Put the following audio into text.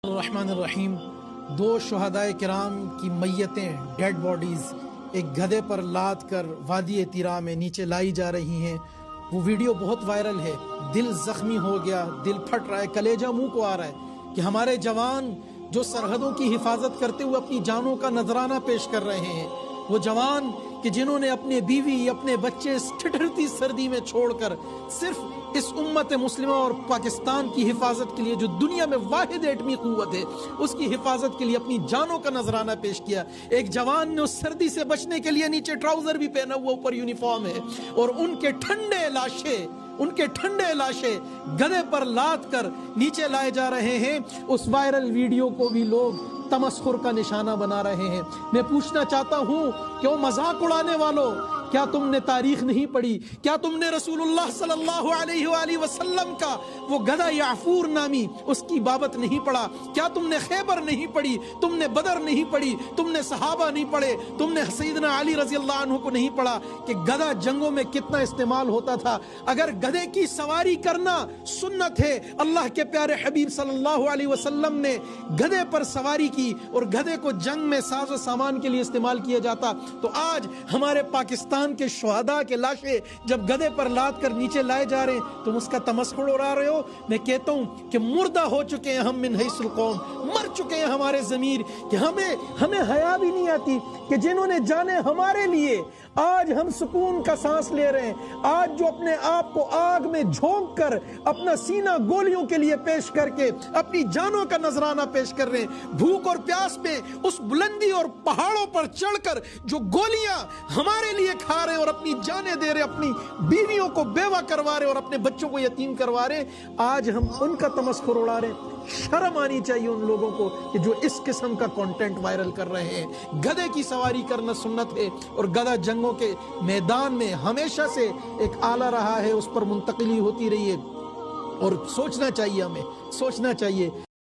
الرحمن الرحیم. دو شہدائے کرام کی میتیں ڈیڈ باڈیز ایک گدھے پر لاد کر وادی تیرا میں نیچے لائی جا رہی ہیں. وہ ویڈیو بہت وائرل ہے. دل زخمی ہو گیا, دل پھٹ رہا ہے, کلیجہ منہ کو آ رہا ہے کہ ہمارے جوان جو سرحدوں کی حفاظت کرتے ہوئے اپنی جانوں کا نذرانہ پیش کر رہے ہیں, وہ جوان کہ جنہوں نے اپنے بیوی اپنے بچے ٹھٹھرتی سردی میں چھوڑ کر صرف اس امت مسلمہ اور پاکستان کی حفاظت کے لیے, جو دنیا میں واحد ایٹمی قوت ہے, اس کی حفاظت کے لیے اپنی جانوں کا نذرانہ پیش کیا. ایک جوان نے اس سردی سے بچنے کے لیے نیچے ٹراؤزر بھی پہنا ہوا, اوپر یونیفارم ہے, اور ان کے ٹھنڈے لاشیں گدھے پر لاد کر نیچے لائے جا رہے ہیں. اس وائرل ویڈیو کو بھی لوگ تمسخر کا نشانہ بنا رہے ہیں. میں پوچھنا چاہتا ہوں کہ وہ مذاق اڑانے والوں, کیا تم نے تاریخ نہیں پڑھی؟ کیا تم نے رسول اللہ صلی اللہ علیہ وآلہ وسلم کا وہ گدھا یعفور نامی اس کی بابت نہیں پڑھا؟ کیا تم نے خیبر نہیں پڑھی؟ تم نے بدر نہیں پڑھی؟ تم نے صحابہ نہیں پڑھے؟ تم نے سیدنا علی رضی اللہ عنہ کو نہیں پڑھا کہ گدھا جنگوں میں کتنا استعمال ہوتا تھا؟ اگر گدھے کی سواری کرنا سنت ہے, اللہ کے پیارے حبیب صلی اللہ علیہ وسلم نے گدھے پر سواری کی اور گدھے کو جنگ میں ساز و سامان کے لیے استعمال کیا جاتا, تو آج ہمارے پاکستان کے شہداء کے لاشیں جب گدھے پر لاد کر نیچے لائے جا رہے ہیں تم اس کا تمسخر اڑا رہے ہو. میں کہتا ہوں کہ مردہ ہو چکے ہیں ہم من حیث القوم, مر چکے ہیں ہمارے ضمیر, کہ ہمیں حیا بھی نہیں آتی کہ جنہوں نے جانے ہمارے لیے آج ہم سکون کا سانس لے رہے ہیں, آج جو اپنے آپ کو آگ میں جھونک کر اپنا سینہ گولیوں کے لیے پیش کر کے اپنی جانوں کا نذرانہ پیش کر رہے ہیں, بھوک اور پیاس میں اس بلندی اور پہاڑوں پر چڑھ کر جو گولیاں ہمارے لیے کھا رہے ہیں اور اپنی جانیں دے رہے, اپنی بیویوں کو بیوہ کروا رہے اور اپنے بچوں کو یتیم کروا رہے, آج ہم ان کا تمسخر اڑا رہے ہیں. شرم آنی چاہیے ان لوگوں کو کہ جو اس قسم کا کنٹینٹ وائرل کر رہے ہیں. گدھے کی سواری کرنا سنت ہے, اور گدھا جنگوں کے میدان میں ہمیشہ سے ایک آلہ رہا ہے, اس پر منتقلی ہوتی رہی ہے, اور سوچنا چاہیے, ہمیں سوچنا چاہیے.